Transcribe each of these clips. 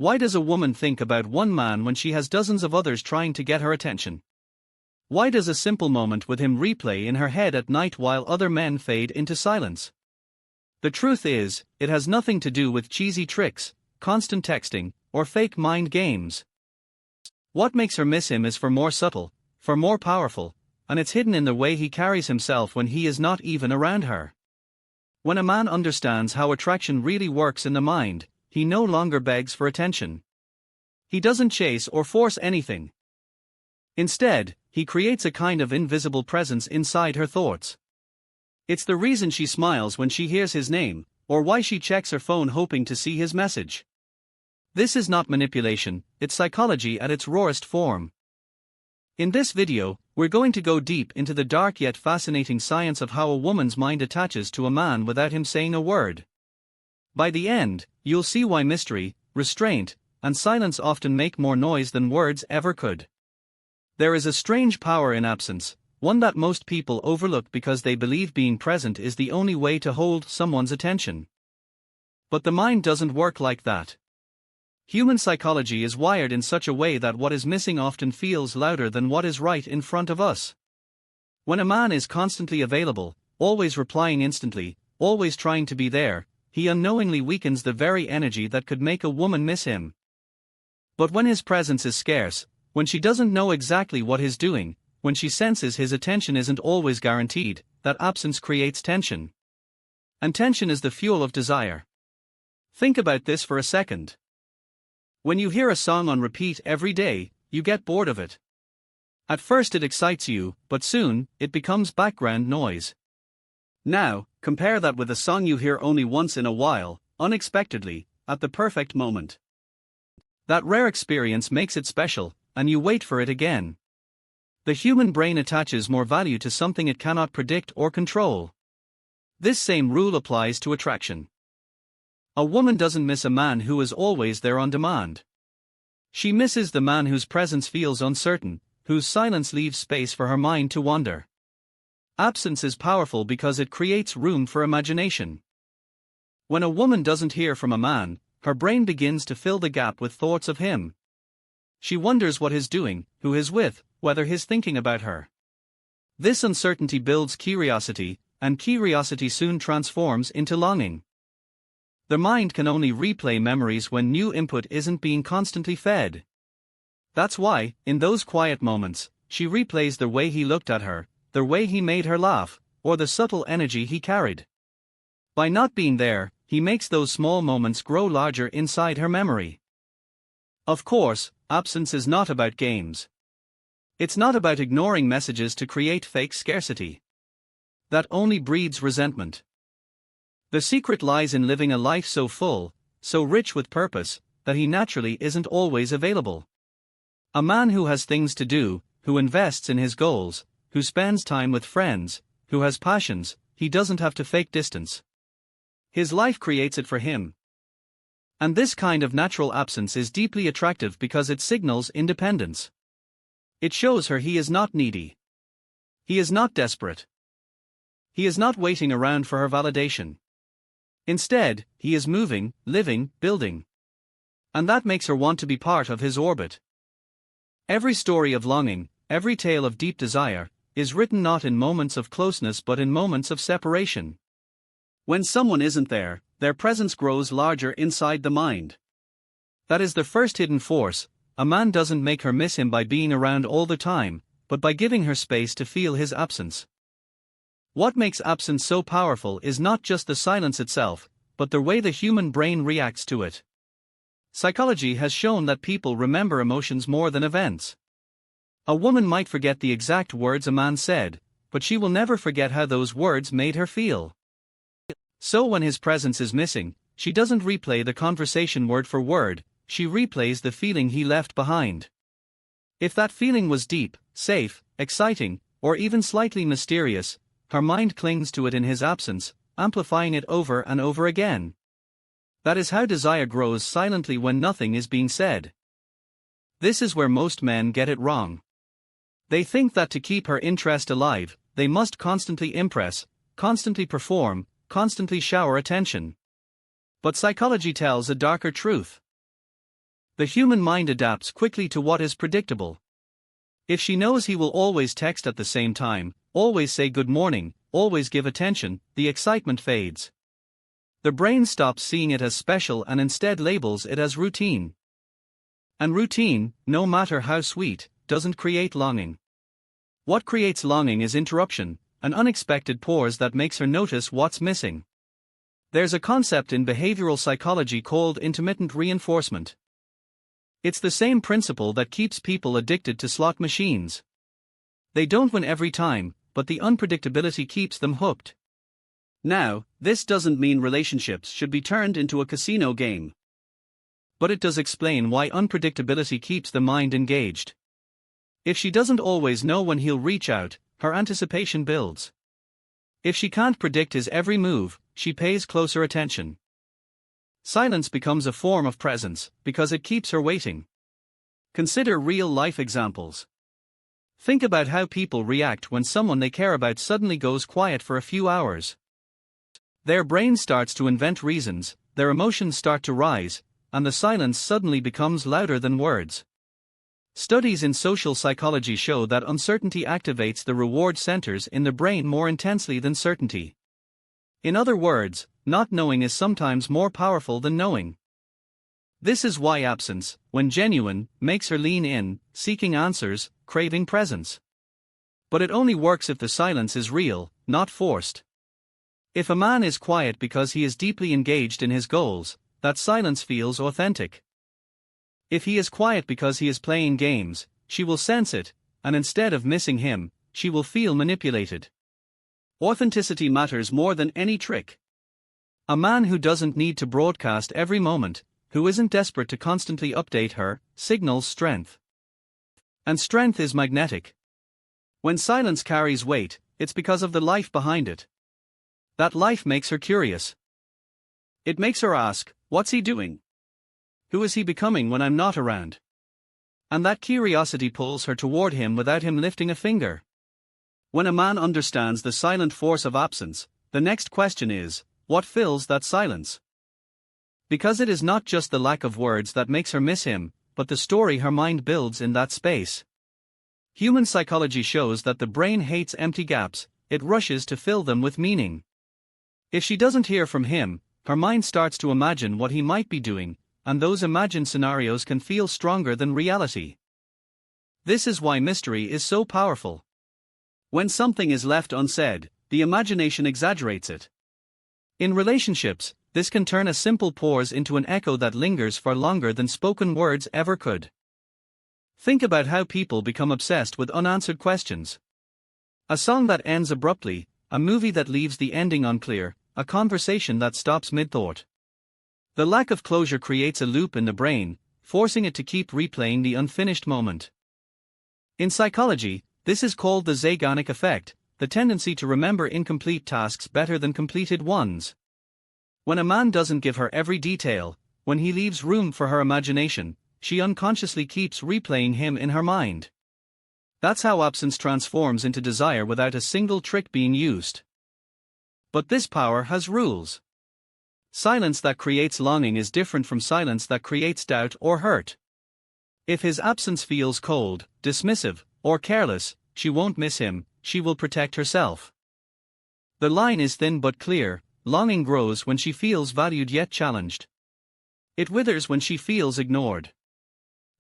Why does a woman think about one man when she has dozens of others trying to get her attention? Why does a simple moment with him replay in her head at night while other men fade into silence? The truth is, it has nothing to do with cheesy tricks, constant texting, or fake mind games. What makes her miss him is far more subtle, far more powerful, and it's hidden in the way he carries himself when he is not even around her. When a man understands how attraction really works in the mind, he no longer begs for attention. He doesn't chase or force anything. Instead, he creates a kind of invisible presence inside her thoughts. It's the reason she smiles when she hears his name, or why she checks her phone hoping to see his message. This is not manipulation, it's psychology at its rawest form. In this video, we're going to go deep into the dark yet fascinating science of how a woman's mind attaches to a man without him saying a word. By the end, you'll see why mystery, restraint, and silence often make more noise than words ever could. There is a strange power in absence, one that most people overlook because they believe being present is the only way to hold someone's attention. But the mind doesn't work like that. Human psychology is wired in such a way that what is missing often feels louder than what is right in front of us. When a man is constantly available, always replying instantly, always trying to be there, he unknowingly weakens the very energy that could make a woman miss him. But when his presence is scarce, when she doesn't know exactly what he's doing, when she senses his attention isn't always guaranteed, that absence creates tension. And tension is the fuel of desire. Think about this for a second. When you hear a song on repeat every day, you get bored of it. At first it excites you, but soon, it becomes background noise. Now, compare that with a song you hear only once in a while, unexpectedly, at the perfect moment. That rare experience makes it special, and you wait for it again. The human brain attaches more value to something it cannot predict or control. This same rule applies to attraction. A woman doesn't miss a man who is always there on demand. She misses the man whose presence feels uncertain, whose silence leaves space for her mind to wander. Absence is powerful because it creates room for imagination. When a woman doesn't hear from a man, her brain begins to fill the gap with thoughts of him. She wonders what he's doing, who he's with, whether he's thinking about her. This uncertainty builds curiosity, and curiosity soon transforms into longing. The mind can only replay memories when new input isn't being constantly fed. That's why, in those quiet moments, she replays the way he looked at her, the way he made her laugh, or the subtle energy he carried. By not being there, he makes those small moments grow larger inside her memory. Of course, absence is not about games. It's not about ignoring messages to create fake scarcity. That only breeds resentment. The secret lies in living a life so full, so rich with purpose, that he naturally isn't always available. A man who has things to do, who invests in his goals, who spends time with friends, who has passions, he doesn't have to fake distance. His life creates it for him. And this kind of natural absence is deeply attractive because it signals independence. It shows her he is not needy. He is not desperate. He is not waiting around for her validation. Instead, he is moving, living, building. And that makes her want to be part of his orbit. Every story of longing, every tale of deep desire, is written not in moments of closeness but in moments of separation. When someone isn't there, their presence grows larger inside the mind. That is the first hidden force. A man doesn't make her miss him by being around all the time, but by giving her space to feel his absence. What makes absence so powerful is not just the silence itself, but the way the human brain reacts to it. Psychology has shown that people remember emotions more than events. A woman might forget the exact words a man said, but she will never forget how those words made her feel. So when his presence is missing, she doesn't replay the conversation word for word, she replays the feeling he left behind. If that feeling was deep, safe, exciting, or even slightly mysterious, her mind clings to it in his absence, amplifying it over and over again. That is how desire grows silently when nothing is being said. This is where most men get it wrong. They think that to keep her interest alive, they must constantly impress, constantly perform, constantly shower attention. But psychology tells a darker truth. The human mind adapts quickly to what is predictable. If she knows he will always text at the same time, always say good morning, always give attention, the excitement fades. The brain stops seeing it as special and instead labels it as routine. And routine, no matter how sweet, doesn't create longing. What creates longing is interruption, an unexpected pause that makes her notice what's missing. There's a concept in behavioral psychology called intermittent reinforcement. It's the same principle that keeps people addicted to slot machines. They don't win every time, but the unpredictability keeps them hooked. Now, this doesn't mean relationships should be turned into a casino game. But it does explain why unpredictability keeps the mind engaged. If she doesn't always know when he'll reach out, her anticipation builds. If she can't predict his every move, she pays closer attention. Silence becomes a form of presence, because it keeps her waiting. Consider real-life examples. Think about how people react when someone they care about suddenly goes quiet for a few hours. Their brain starts to invent reasons, their emotions start to rise, and the silence suddenly becomes louder than words. Studies in social psychology show that uncertainty activates the reward centers in the brain more intensely than certainty. In other words, not knowing is sometimes more powerful than knowing. This is why absence, when genuine, makes her lean in, seeking answers, craving presence. But it only works if the silence is real, not forced. If a man is quiet because he is deeply engaged in his goals, that silence feels authentic. If he is quiet because he is playing games, she will sense it, and instead of missing him, she will feel manipulated. Authenticity matters more than any trick. A man who doesn't need to broadcast every moment, who isn't desperate to constantly update her, signals strength. And strength is magnetic. When silence carries weight, it's because of the life behind it. That life makes her curious. It makes her ask, what's he doing? Who is he becoming when I'm not around? And that curiosity pulls her toward him without him lifting a finger. When a man understands the silent force of absence, the next question is, what fills that silence? Because it is not just the lack of words that makes her miss him, but the story her mind builds in that space. Human psychology shows that the brain hates empty gaps, it rushes to fill them with meaning. If she doesn't hear from him, her mind starts to imagine what he might be doing, and those imagined scenarios can feel stronger than reality. This is why mystery is so powerful. When something is left unsaid, the imagination exaggerates it. In relationships, this can turn a simple pause into an echo that lingers for longer than spoken words ever could. Think about how people become obsessed with unanswered questions. A song that ends abruptly, a movie that leaves the ending unclear, a conversation that stops mid-thought. The lack of closure creates a loop in the brain, forcing it to keep replaying the unfinished moment. In psychology, this is called the Zeigarnik effect, the tendency to remember incomplete tasks better than completed ones. When a man doesn't give her every detail, when he leaves room for her imagination, she unconsciously keeps replaying him in her mind. That's how absence transforms into desire without a single trick being used. But this power has rules. Silence that creates longing is different from silence that creates doubt or hurt. If his absence feels cold, dismissive, or careless, she won't miss him, she will protect herself. The line is thin but clear, longing grows when she feels valued yet challenged. It withers when she feels ignored.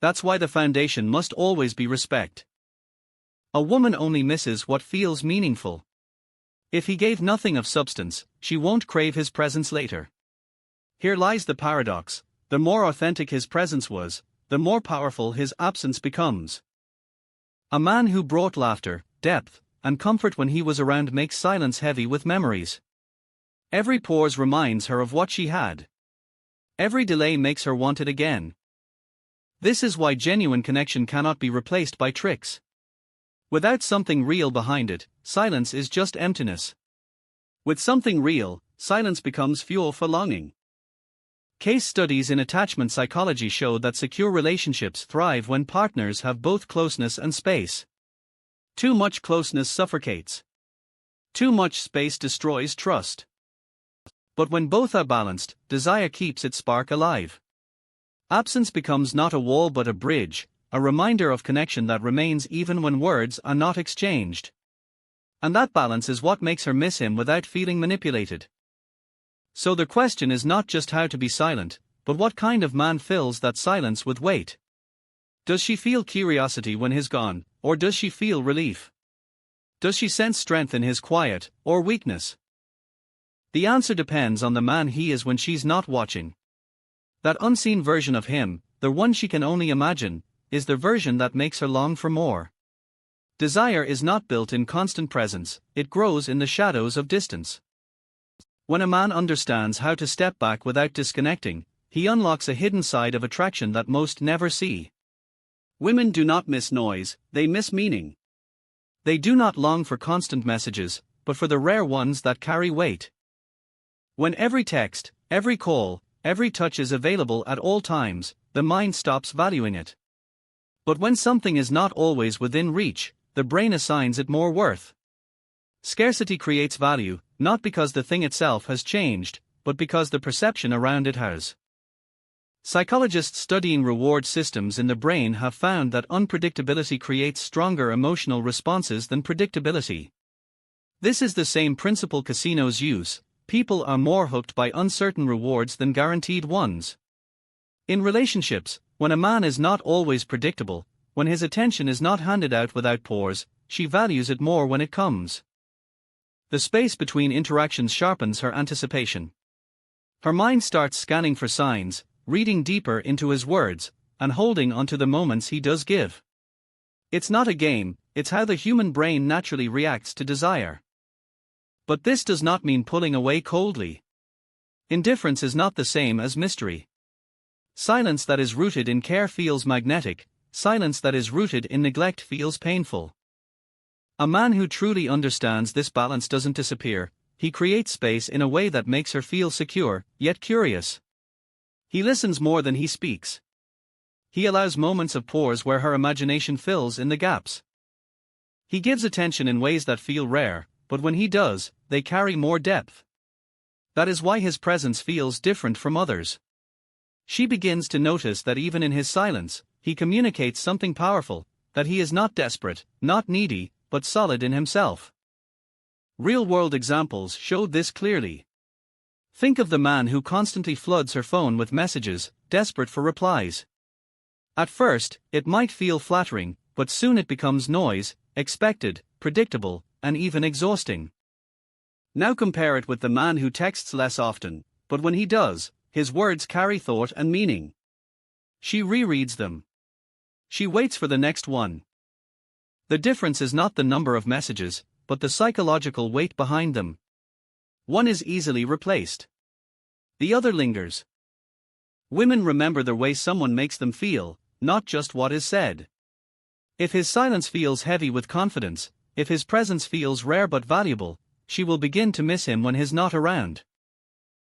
That's why the foundation must always be respect. A woman only misses what feels meaningful. If he gave nothing of substance, she won't crave his presence later. Here lies the paradox: the more authentic his presence was, the more powerful his absence becomes. A man who brought laughter, depth, and comfort when he was around makes silence heavy with memories. Every pause reminds her of what she had. Every delay makes her want it again. This is why genuine connection cannot be replaced by tricks. Without something real behind it, silence is just emptiness. With something real, silence becomes fuel for longing. Case studies in attachment psychology show that secure relationships thrive when partners have both closeness and space. Too much closeness suffocates. Too much space destroys trust. But when both are balanced, desire keeps its spark alive. Absence becomes not a wall but a bridge, a reminder of connection that remains even when words are not exchanged. And that balance is what makes her miss him without feeling manipulated. So the question is not just how to be silent, but what kind of man fills that silence with weight. Does she feel curiosity when he's gone, or does she feel relief? Does she sense strength in his quiet, or weakness? The answer depends on the man he is when she's not watching. That unseen version of him, the one she can only imagine, is the version that makes her long for more. Desire is not built in constant presence, it grows in the shadows of distance. When a man understands how to step back without disconnecting, he unlocks a hidden side of attraction that most never see. Women do not miss noise, they miss meaning. They do not long for constant messages, but for the rare ones that carry weight. When every text, every call, every touch is available at all times, the mind stops valuing it. But when something is not always within reach, the brain assigns it more worth. Scarcity creates value, not because the thing itself has changed, but because the perception around it has. Psychologists studying reward systems in the brain have found that unpredictability creates stronger emotional responses than predictability. This is the same principle casinos use: people are more hooked by uncertain rewards than guaranteed ones. In relationships, when a man is not always predictable, when his attention is not handed out without pause, she values it more when it comes. The space between interactions sharpens her anticipation. Her mind starts scanning for signs, reading deeper into his words, and holding onto the moments he does give. It's not a game, it's how the human brain naturally reacts to desire. But this does not mean pulling away coldly. Indifference is not the same as mystery. Silence that is rooted in care feels magnetic, silence that is rooted in neglect feels painful. A man who truly understands this balance doesn't disappear, he creates space in a way that makes her feel secure, yet curious. He listens more than he speaks. He allows moments of pause where her imagination fills in the gaps. He gives attention in ways that feel rare, but when he does, they carry more depth. That is why his presence feels different from others. She begins to notice that even in his silence, he communicates something powerful, that he is not desperate, not needy, but solid in himself. Real-world examples show this clearly. Think of the man who constantly floods her phone with messages, desperate for replies. At first, it might feel flattering, but soon it becomes noise, expected, predictable, and even exhausting. Now compare it with the man who texts less often, but when he does, his words carry thought and meaning. She rereads them. She waits for the next one. The difference is not the number of messages, but the psychological weight behind them. One is easily replaced. The other lingers. Women remember the way someone makes them feel, not just what is said. If his silence feels heavy with confidence, if his presence feels rare but valuable, she will begin to miss him when he's not around.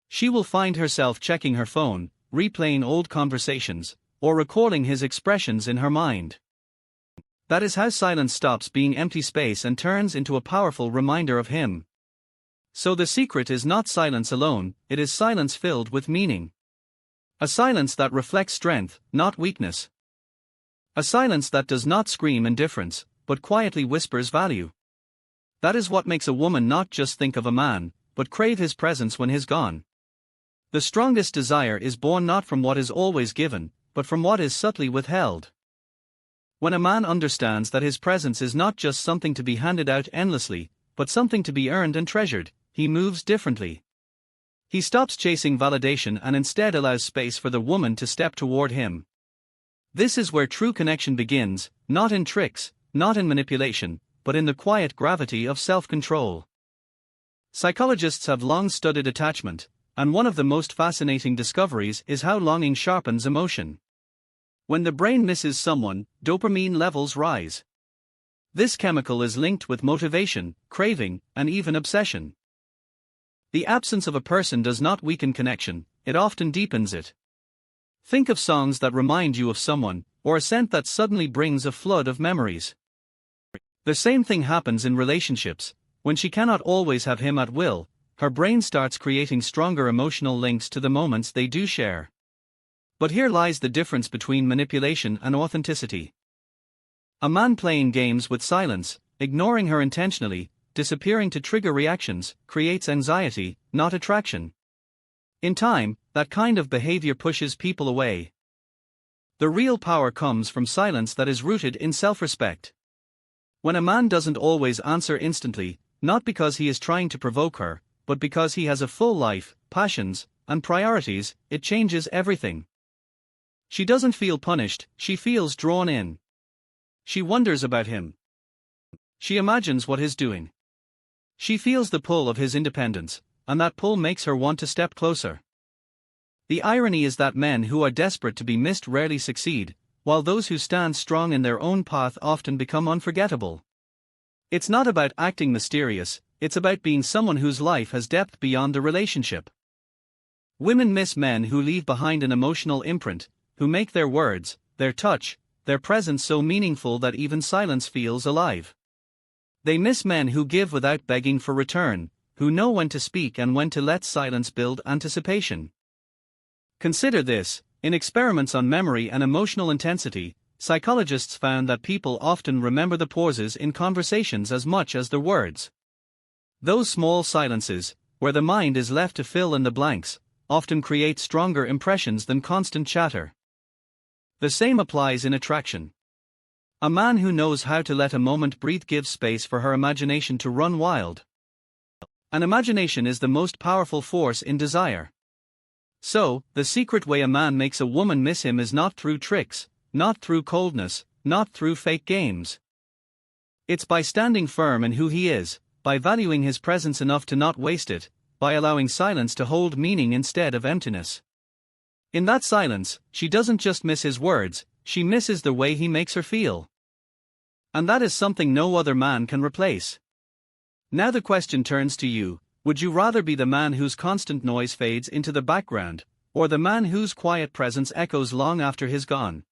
She will find herself checking her phone, replaying old conversations, or recalling his expressions in her mind. That is how silence stops being empty space and turns into a powerful reminder of him. So the secret is not silence alone, it is silence filled with meaning. A silence that reflects strength, not weakness. A silence that does not scream indifference, but quietly whispers value. That is what makes a woman not just think of a man, but crave his presence when he's gone. The strongest desire is born not from what is always given, but from what is subtly withheld. When a man understands that his presence is not just something to be handed out endlessly, but something to be earned and treasured, he moves differently. He stops chasing validation and instead allows space for the woman to step toward him. This is where true connection begins, not in tricks, not in manipulation, but in the quiet gravity of self-control. Psychologists have long studied attachment, and one of the most fascinating discoveries is how longing sharpens emotion. When the brain misses someone, dopamine levels rise. This chemical is linked with motivation, craving, and even obsession. The absence of a person does not weaken connection, it often deepens it. Think of songs that remind you of someone, or a scent that suddenly brings a flood of memories. The same thing happens in relationships. When she cannot always have him at will, her brain starts creating stronger emotional links to the moments they do share. But here lies the difference between manipulation and authenticity. A man playing games with silence, ignoring her intentionally, disappearing to trigger reactions, creates anxiety, not attraction. In time, that kind of behavior pushes people away. The real power comes from silence that is rooted in self-respect. When a man doesn't always answer instantly, not because he is trying to provoke her, but because he has a full life, passions, and priorities, it changes everything. She doesn't feel punished, she feels drawn in. She wonders about him. She imagines what he's doing. She feels the pull of his independence, and that pull makes her want to step closer. The irony is that men who are desperate to be missed rarely succeed, while those who stand strong in their own path often become unforgettable. It's not about acting mysterious, it's about being someone whose life has depth beyond the relationship. Women miss men who leave behind an emotional imprint, who make their words, their touch, their presence so meaningful that even silence feels alive. They miss men who give without begging for return, who know when to speak and when to let silence build anticipation. Consider this: in experiments on memory and emotional intensity, psychologists found that people often remember the pauses in conversations as much as the words. Those small silences, where the mind is left to fill in the blanks, often create stronger impressions than constant chatter. The same applies in attraction. A man who knows how to let a moment breathe gives space for her imagination to run wild. And imagination is the most powerful force in desire. So, the secret way a man makes a woman miss him is not through tricks, not through coldness, not through fake games. It's by standing firm in who he is, by valuing his presence enough to not waste it, by allowing silence to hold meaning instead of emptiness. In that silence, she doesn't just miss his words, she misses the way he makes her feel. And that is something no other man can replace. Now the question turns to you: would you rather be the man whose constant noise fades into the background, or the man whose quiet presence echoes long after he's gone?